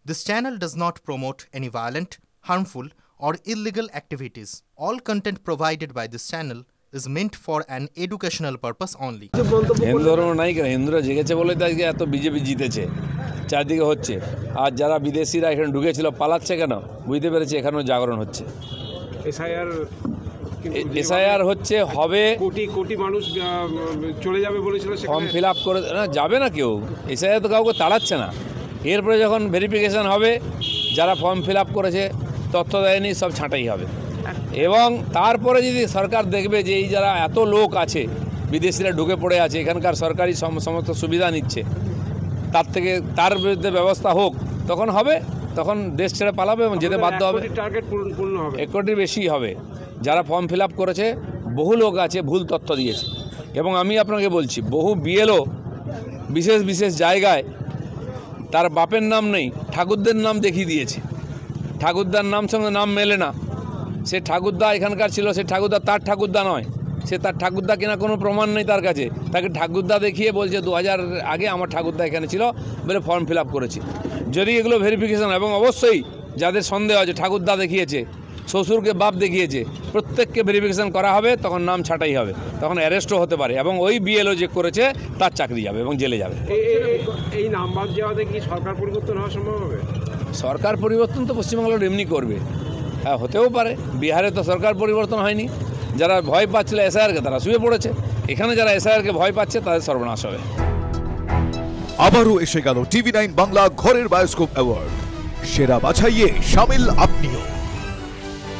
This channel does not promote any violent, harmful, or illegal activities. All content provided by this channel is meant for an educational purpose only. Hindu ধর্ম নাই কেন, হিন্দুরা জেগেছে বলে তো আজকে এত বিজেপি জিতেছে, চারদিকে হচ্ছে। আর যারা বিদেশিরা এখানে ঢুকেছিল পালাচ্ছে কেন, বুঝতে পেরেছে এখানেও জাগরণ হচ্ছে। এসআইআর হচ্ছে হবে, কোটি কোটি মানুষ চলে যাবে বলেছিল, ফর্ম ফিল আপ করে না যাবে না কেউ, এসআইআর তো কাউকে তাড়াচ্ছে না। এরপরে যখন ভেরিফিকেশান হবে, যারা ফর্ম ফিল আপ করেছে তথ্য দেয়নি সব ছাঁটাই হবে। এবং তারপরে যদি সরকার দেখবে যে এই যারা এত লোক আছে, বিদেশিরা ঢুকে পড়ে আছে, এখানকার সরকারি সমস্ত সুবিধা নিচ্ছে, তার বিরুদ্ধে ব্যবস্থা হোক, তখন হবে, তখন দেশ ছেড়ে পালাবে এবং যেতে বাধ্য হবে। 1 কোটির বেশি হবে। যারা ফর্ম ফিল আপ করেছে, বহু লোক আছে ভুল তথ্য দিয়েছে। এবং আমি আপনাকে বলছি, বহু বিএলও বিশেষ বিশেষ জায়গায় তার বাপের নাম নেই, ঠাকুরদের নাম দেখিয়ে দিয়েছে। ঠাকুরদার নাম সঙ্গে নাম মেলে না। সে ঠাকুরদা এখানকার ছিল, সে ঠাকুরদা তার ঠাকুরদা নয়, সে তার ঠাকুরদা কিনা কোনো প্রমাণ নেই তার কাছে। তাকে ঠাকুরদা দেখিয়ে বলছে 2000 আগে আমার ঠাকুরদা এখানে ছিল বলে ফর্ম ফিল আপ করেছি। যদি এগুলো ভেরিফিকেশান, এবং অবশ্যই যাদের সন্দেহ আছে ঠাকুরদা দেখিয়েছে, শ্বশুরকে বাপ দেখিয়েছে, প্রত্যেককে ভেরিফিকেশান করা হবে, তখন নাম ছাঁটাই হবে, তখন অ্যারেস্টও হতে পারে। এবং ওই বিএলও যে করেছে তার চাকরি যাবে এবং জেলে যাবে। এই নাম বাদ যাওয়াতে কি সরকার পরিবর্তন হওয়া সম্ভব হবে? সরকার পরিবর্তন তো পশ্চিমবাংলার এমনি করবে, হ্যাঁ হতেও পারে। বিহারে তো সরকার পরিবর্তন হয়নি, যারা ভয় পাচ্ছিল এসআইআরকে তারা শুয়ে পড়েছে। এখানে যারা এসআইআরকে ভয় পাচ্ছে তাদের সর্বনাশ হবে। আবারও এসে গেল টিভি9 বাংলা ঘরের বায়োস্কোপ অ্যাওয়ার্ড। সেরা বাছাইয়ে শামিল আপনিও।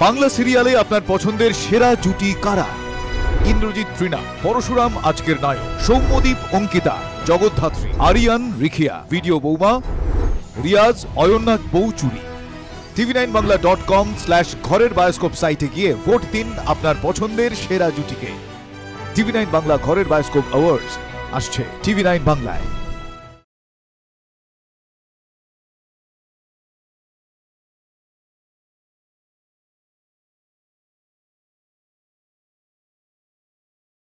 বাংলা সিরিয়ালে আপনার পছন্দের সেরা জুটি কারা? ইন্দ্রজিৎ তৃণা, পরশুরাম আজকের নায়ক, সৌম্যদীপ অঙ্কিতা, জগদ্ধাত্রী, আরিয়ান রিখিয়া, ভিডিও বৌমা, রিয়াজ অয়ন্নাথ বৌচুরি। tv9bangla.com/ঘরের বায়োস্কোপ সাইটে গিয়ে ভোট দিন আপনার পছন্দের সেরা জুটিকে। টিভি9 বাংলা ঘরের বায়োস্কোপ অ্যাওয়ার্ডস আসছে টিভি9 বাংলায়।